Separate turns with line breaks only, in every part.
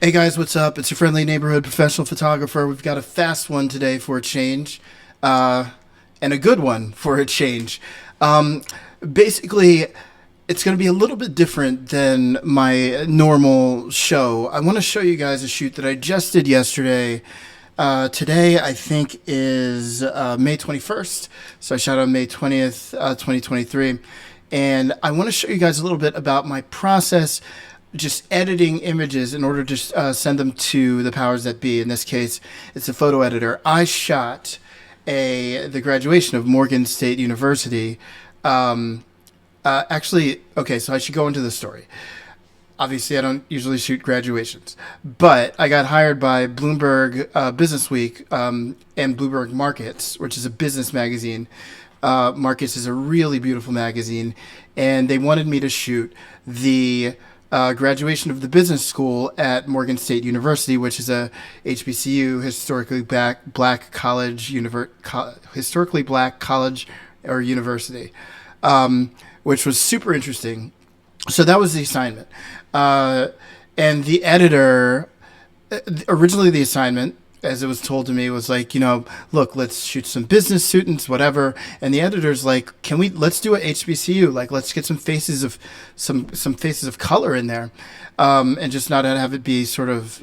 Hey guys, what's up? It's your friendly neighborhood professional photographer. We've got a fast one today for a change, uh, and a good one for a change. Um, Basically, it's going to be a little bit different than my normal show. I want to show you guys a shoot that I just did yesterday. Today, I think, is May 21st. So I shot on May 20th, 2023. And I want to show you guys a little bit about my process just editing images in order to send them to the powers that be. In this case, it's a photo editor. I shot the graduation of Morgan State University. Actually, okay, so I should go into the story. Obviously, I don't usually shoot graduations, but I got hired by Bloomberg Business Week and Bloomberg Markets, which is a business magazine. Markets is a really beautiful magazine, and they wanted me to shoot the graduation of the business school at Morgan State University, which is a HBCU, historically black college or university, which was super interesting. So that was the assignment. Uh, and the editor, originally the assignment, as it was told to me, was like, look, let's shoot some business students, whatever. And the editor's like, let's do a HBCU, like, let's get some faces of color in there, and just not have it be sort of,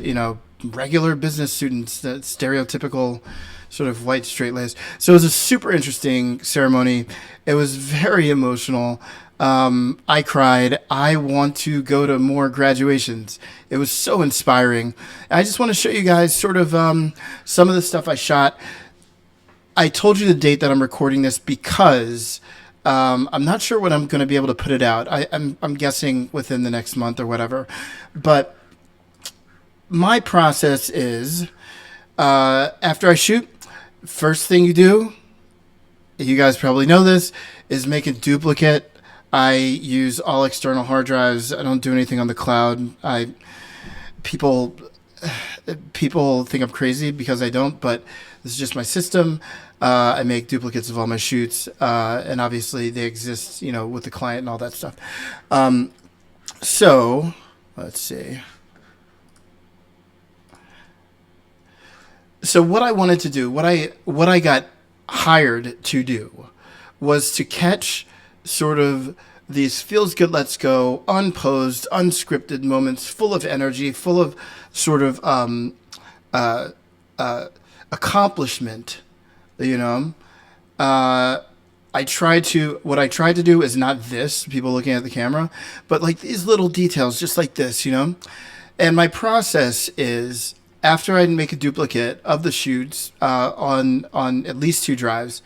regular business students, that stereotypical sort of white straight laced. So it was a super interesting ceremony. It was very emotional. I cried. I want to go to more graduations. It was so inspiring. I just want to show you guys sort of some of the stuff I shot. I told you the date that I'm recording this because I'm not sure when I'm going to be able to put it out. I'm guessing within the next month or whatever. But my process is after I shoot, first thing you do, you guys probably know this, is make a duplicate. I use all external hard drives. I don't do anything on the cloud. People people think I'm crazy because I don't, but this is just my system. I make duplicates of all my shoots, and obviously they exist, with the client and all that stuff. So let's see. So what I wanted to do, what I got hired to do, was to catch sort of these feels good, let's go, unposed, unscripted moments, full of energy, full of sort of uh, accomplishment. You know, what I tried to do is not this, people looking at the camera, but like these little details, just like this. And my process is after I make a duplicate of the shoots on at least two drives.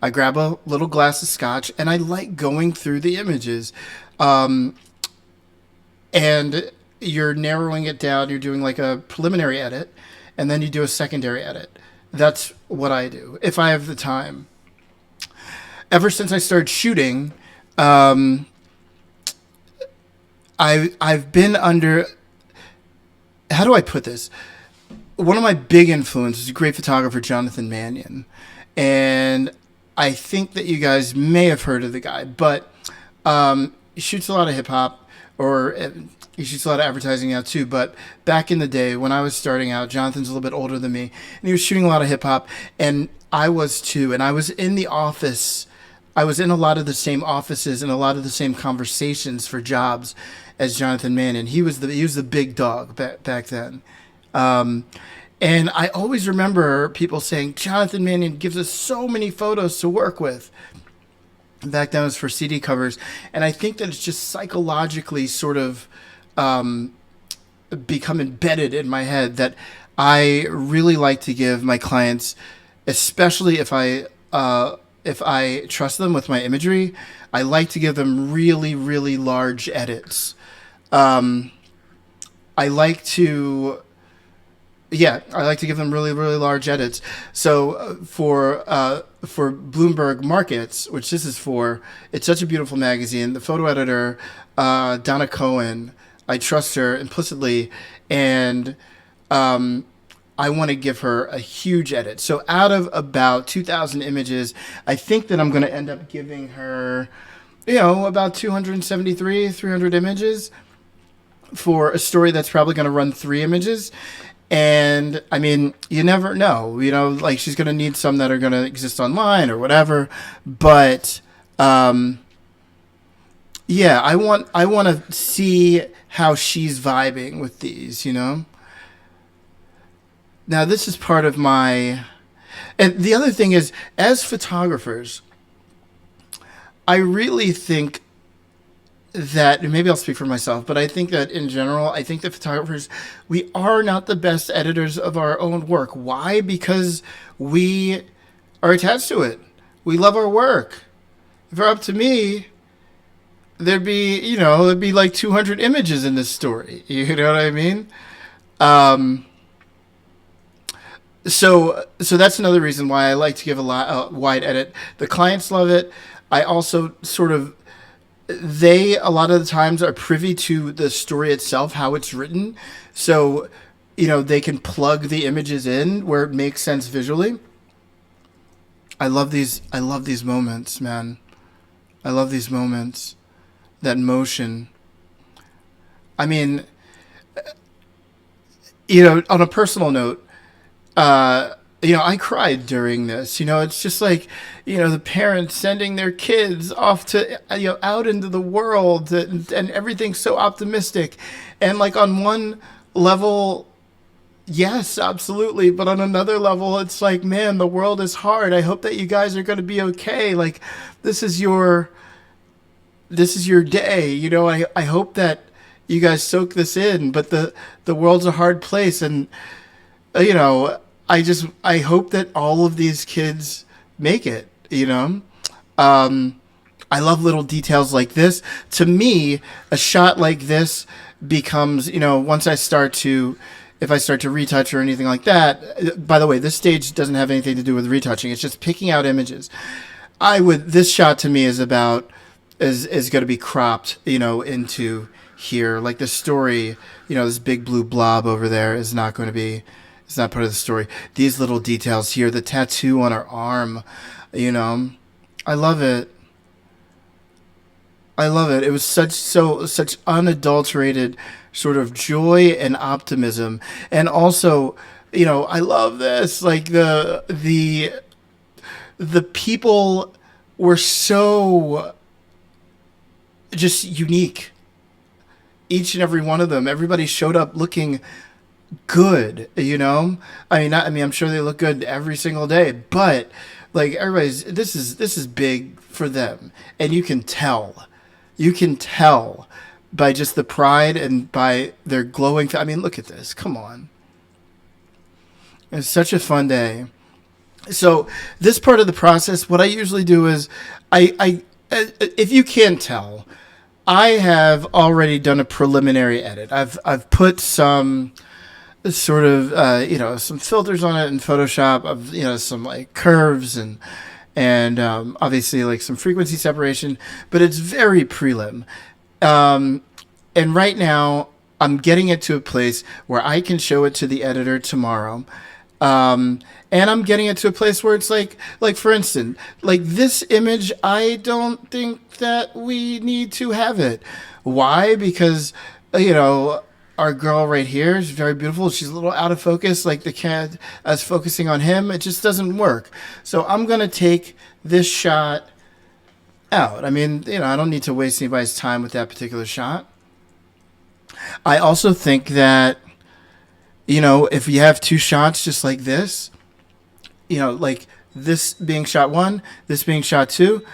I grab a little glass of scotch and I like going through the images. Um, and you're narrowing it down. You're doing like a preliminary edit and then you do a secondary edit. That's what I do if I have the time. Ever since I started shooting, um, I've been under, how do I put this? One of my big influences is a great photographer, Jonathan Mannion. And I think that you guys may have heard of the guy, but he shoots a lot of hip hop, or he shoots a lot of advertising now too. But back in the day when I was starting out, Jonathan's a little bit older than me, and he was shooting a lot of hip hop, and I was too. And I was in the office. I was in a lot of the same offices and a lot of the same conversations for jobs as Jonathan Mannion. He was the big dog back then. Um, and I always remember people saying, Jonathan Mannion gives us so many photos to work with. Back then it was for CD covers. And I think that it's just psychologically sort of become embedded in my head that I really like to give my clients, especially if I trust them with my imagery, I like to give them really, really large edits. Um, I like to Yeah, I like to give them really, really large edits. So for Bloomberg Markets, which this is for, it's such a beautiful magazine. The photo editor, Donna Cohen, I trust her implicitly, and um, I want to give her a huge edit. So out of about 2,000 images, I think that I'm going to end up giving her, about 273, 300 images. for a story that's probably going to run 3 images. And I mean, you never know, like she's going to need some that are going to exist online or whatever. But yeah, I want to see how she's vibing with these. Now, this is part of my. And the other thing is, as photographers, I really think that, and maybe I'll speak for myself, but I think that in general, I think that photographers, we are not the best editors of our own work. Why? Because we are attached to it. We love our work. If it were up to me, there'd be like 200 images in this story. You know what I mean? Um, so that's another reason why I like to give a wide edit. The clients love it. I also sort of they a lot of the times are privy to the story itself, how it's written, so they can plug the images in where it makes sense visually. I love these moments, man. I love these moments, that motion. I mean, on a personal note, I cried during this. It's just like, the parents sending their kids off to, out into the world, and everything's so optimistic. And like on one level, yes, absolutely. But on another level, it's like, man, the world is hard. I hope that you guys are going to be okay. Like, this is your, day. I hope that you guys soak this in, but the world's a hard place. And, I hope that all of these kids make it. I love little details like this. To me, a shot like this becomes, once if I start to retouch or anything like that. By the way, this stage doesn't have anything to do with retouching. It's just picking out images. This shot to me is going to be cropped, into here. Like the story, this big blue blob over there is not going to be, it's not part of the story. These little details here, the tattoo on her arm, I love it. I love it. It was such unadulterated sort of joy and optimism. And also, I love this. Like the people were so just unique. Each and every one of them. Everybody showed up looking good, I'm sure they look good every single day, but like this is big for them, and you can tell by just the pride and by their glowing. Look at this. Come on. It's such a fun day. So this part of the process, what I usually do is I if you can't tell, I have already done a preliminary edit. I've put some sort of some filters on it in Photoshop of some like curves and obviously like some frequency separation, but it's very prelim. And right now I'm getting it to a place where I can show it to the editor tomorrow. And I'm getting it to a place where it's like for instance, like this image, I don't think that we need to have it. Why? Because, our girl right here is very beautiful. She's a little out of focus. Like the cat is focusing on him. It just doesn't work. So I'm going to take this shot out. I don't need to waste anybody's time with that particular shot. I also think that, if you have two shots just like this, like this being shot one, this being shot two,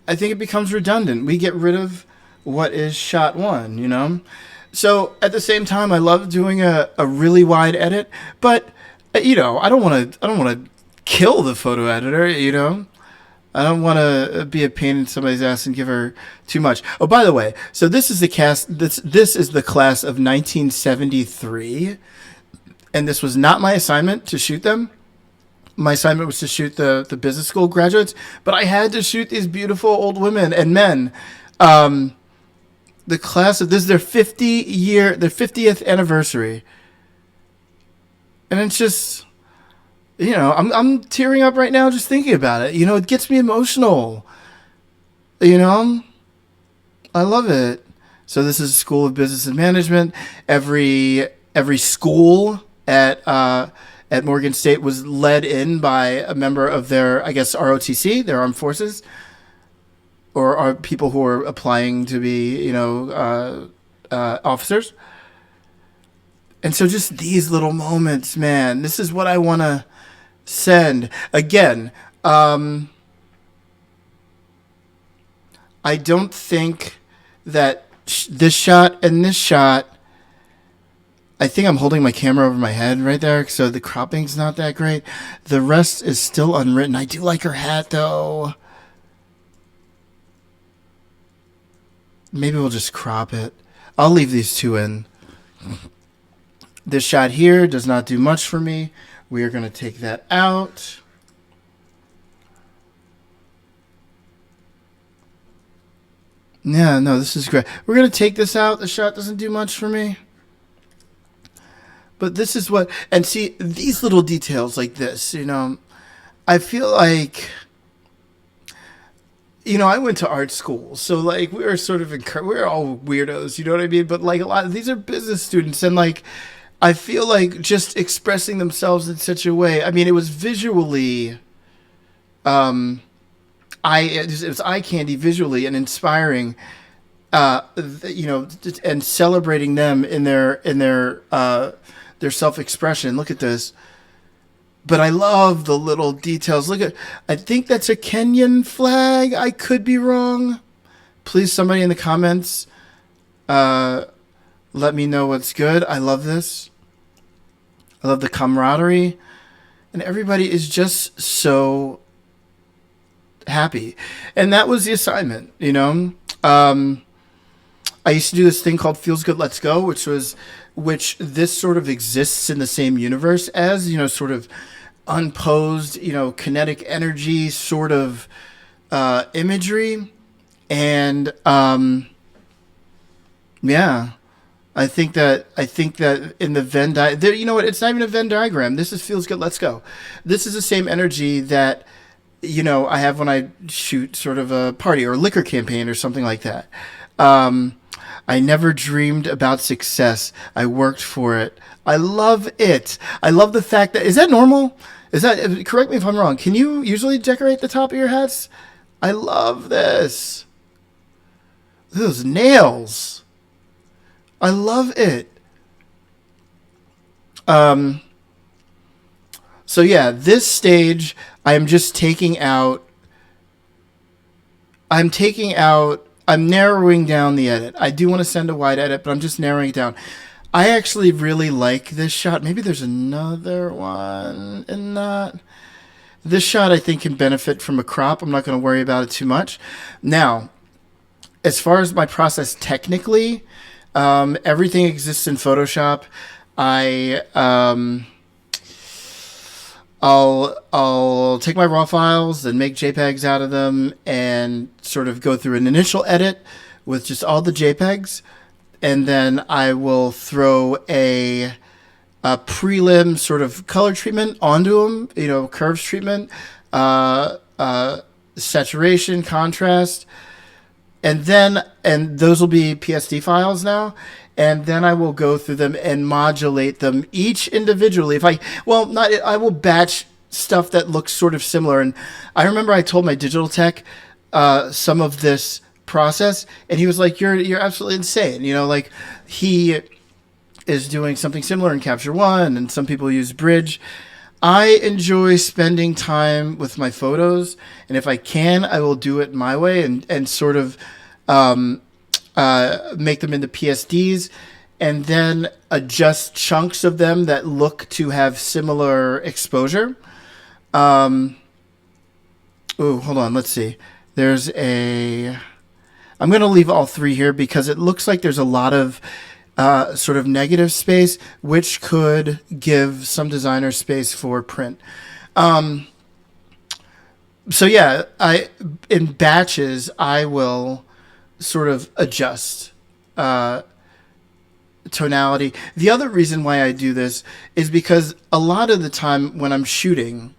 I think it becomes redundant. We get rid of what is shot one, So at the same time, I love doing a really wide edit, but I don't want to kill the photo editor, I don't want to be a pain in somebody's ass and give her too much. Oh, by the way, so this is the cast. This is the class of 1973, and this was not my assignment to shoot them. My assignment was to shoot the business school graduates, but I had to shoot these beautiful old women and men. The class of this is their 50th anniversary, and it's just. I'm tearing up right now just thinking about it. It gets me emotional. I love it. So this is a school of business and management. Every school at Morgan State was led in by a member of their, I guess, ROTC, their armed forces, or are people who are applying to be, officers. And so just these little moments, man, this is what I want to send. Again, I don't think that this shot and this shot, I think I'm holding my camera over my head right there, so the cropping's not that great. The rest is still unwritten. I do like her hat, though. Maybe we'll just crop it. I'll leave these two in. This shot here does not do much for me. We are going to take that out. Yeah, no, this is great. We're going to take this out. The shot doesn't do much for me. But this is what... And see, these little details like this, I feel like... I went to art school, so, like, we were sort of... we're all weirdos, you know what I mean? But, like, a lot of these are business students, and, like... I feel like just expressing themselves in such a way. I mean, it was visually, it was eye candy visually and inspiring, and celebrating them in their self-expression. Look at this. But I love the little details. I think that's a Kenyan flag. I could be wrong. Please, somebody in the comments, let me know what's good. I love this. I love the camaraderie, and everybody is just so happy. And that was the assignment, I used to do this thing called Feels Good, Let's Go, which this sort of exists in the same universe as, sort of unposed, kinetic energy sort of imagery. And yeah. I think that in the Venn diagram, you know what? It's not even a Venn diagram. This is Feels Good, Let's Go. This is the same energy that, I have when I shoot sort of a party or a liquor campaign or something like that. I never dreamed about success. I worked for it. I love it. I love the fact that, is that normal? Correct me if I'm wrong. Can you usually decorate the top of your hats? I love this. Those nails. I love it. So yeah, this stage, I'm just taking out, I'm narrowing down the edit. I do want to send a wide edit, but I'm just narrowing it down. I actually really like this shot. Maybe there's another one in that. This shot, I think, can benefit from a crop. I'm not going to worry about it too much. Now, as far as my process technically, everything exists in Photoshop. I'll take my raw files and make JPEGs out of them and sort of go through an initial edit with just all the JPEGs, and then I will throw a prelim sort of color treatment onto them, curves treatment, saturation, contrast. And those will be PSD files now. And then I will go through them and modulate them each individually. I will batch stuff that looks sort of similar. And I remember I told my digital tech some of this process, and he was like, "You're absolutely insane." He is doing something similar in Capture One, and some people use Bridge. I enjoy spending time with my photos, and if I can, I will do it my way and sort of make them into PSDs, and then adjust chunks of them that look to have similar exposure. Hold on, let's see. I'm going to leave all three here because it looks like there's a lot of sort of negative space, which could give some designers space for print. So yeah, in batches, I will sort of adjust tonality. The other reason why I do this is because a lot of the time when I'm shooting,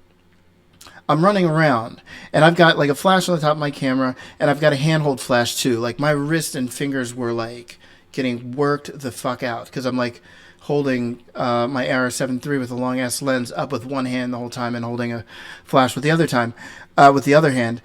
I'm running around, and I've got like a flash on the top of my camera, and I've got a handhold flash too. Like my wrist and fingers were like getting worked the fuck out because I'm like holding my AR-7 III with a long ass lens up with one hand the whole time and holding a flash with the other hand.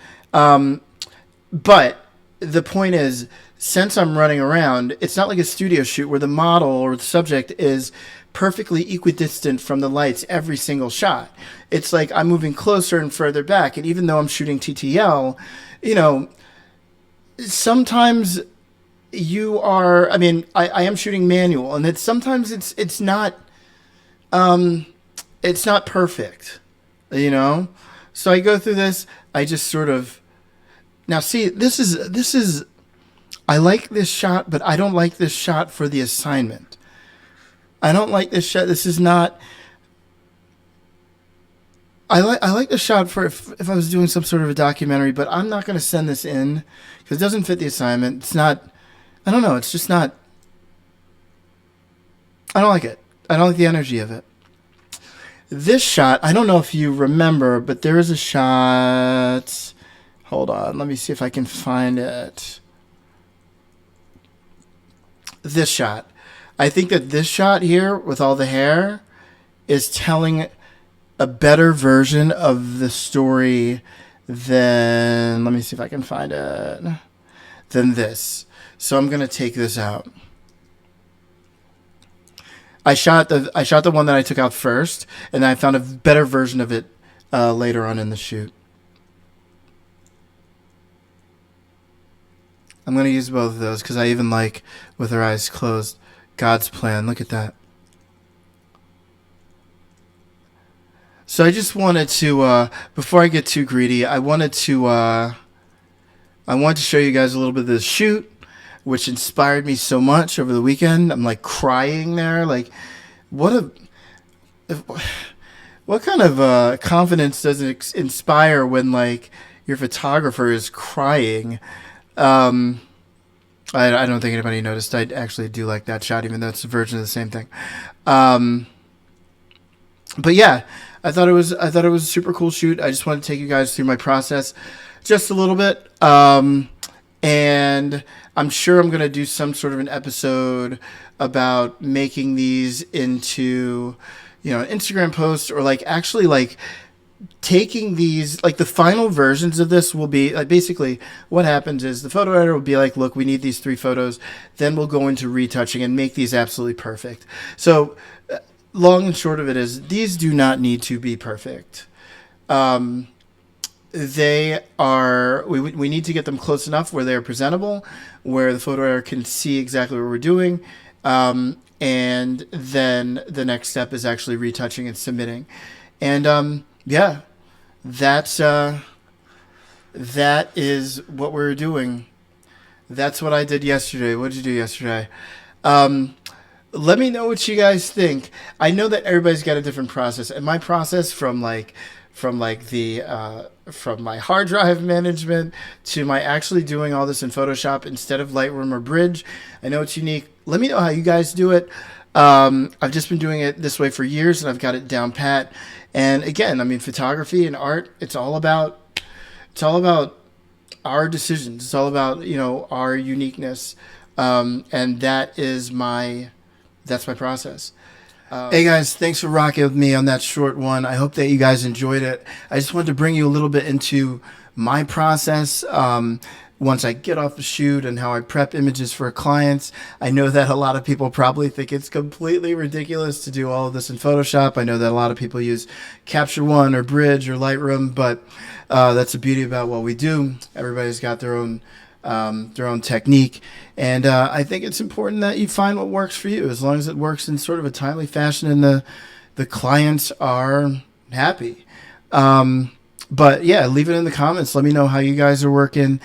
But the point is, since I'm running around, it's not like a studio shoot where the model or the subject is perfectly equidistant from the lights every single shot. It's like I'm moving closer and further back. And even though I'm shooting TTL, you know, sometimes you are, I mean, I am shooting manual, and sometimes it's not perfect, you know? So I go through this, I just sort of, now see, this is, I like this shot, but I don't like this shot for the assignment. I don't like this shot. This is not, I like the shot for if I was doing some sort of a documentary, but I'm not going to send this in because it doesn't fit the assignment. It's not, I don't know. It's just not, I don't like it. I don't like the energy of it. This shot, I don't know if you remember, but there is a shot. Hold on. Let me see if I can find it. This shot. I think that this shot here with all the hair is telling a better version of the story than, let me see if I can find it, than this. So I'm going to take this out. I shot the one that I took out first, and then I found a better version of it later on in the shoot. I'm going to use both of those because I even like with her eyes closed. God's plan. Look at that. So I just wanted to, before I get too greedy, I wanted to show you guys a little bit of this shoot, which inspired me so much over the weekend. I'm like crying there. Like, what kind of confidence does it inspire when like your photographer is crying? I don't think anybody noticed. I actually do like that shot, even though it's a version of the same thing. But yeah, I thought it was a super cool shoot. I just wanted to take you guys through my process just a little bit. And I'm sure I'm going to do some sort of an episode about making these into, you know, an Instagram post, or like actually like taking these, like the final versions of this will be like, basically what happens is the photo editor will be like, look, we need these 3 photos. Then we'll go into retouching and make these absolutely perfect. So long and short of it is these do not need to be perfect. They are, we need to get them close enough where they're presentable, where the photo editor can see exactly what we're doing. And then the next step is actually retouching and submitting. And, yeah, that is what we're doing. That's what I did yesterday. What did you do yesterday? Let me know what you guys think. I know that everybody's got a different process, and my process from my hard drive management to my actually doing all this in Photoshop instead of Lightroom or Bridge, I know it's unique. Let me know how you guys do it. I've just been doing it this way for years, and I've got it down pat. And again, I mean, photography and art, it's all about our decisions. It's all about, you know, our uniqueness. And that's my process. Hey guys, thanks for rocking with me on that short one. I hope that you guys enjoyed it. I just wanted to bring you a little bit into my process. Once I get off the shoot and how I prep images for clients. I know that a lot of people probably think it's completely ridiculous to do all of this in Photoshop. I know that a lot of people use Capture One or Bridge or Lightroom, but that's the beauty about what we do. Everybody's got their own technique, and I think it's important that you find what works for you, as long as it works in sort of a timely fashion and the clients are happy. But yeah, leave it in the comments. Let me know how you guys are working.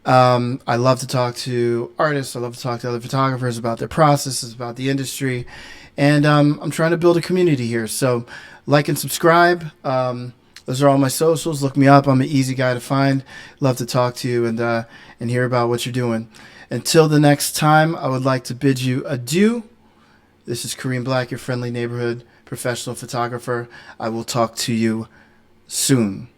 I love to talk to artists. I love to talk to other photographers about their processes, about the industry. And I'm trying to build a community here. So like and subscribe. Those are all my socials. Look me up. I'm an easy guy to find. Love to talk to you and hear about what you're doing. Until the next time, I would like to bid you adieu. This is Kareem Black, your friendly neighborhood professional photographer. I will talk to you soon.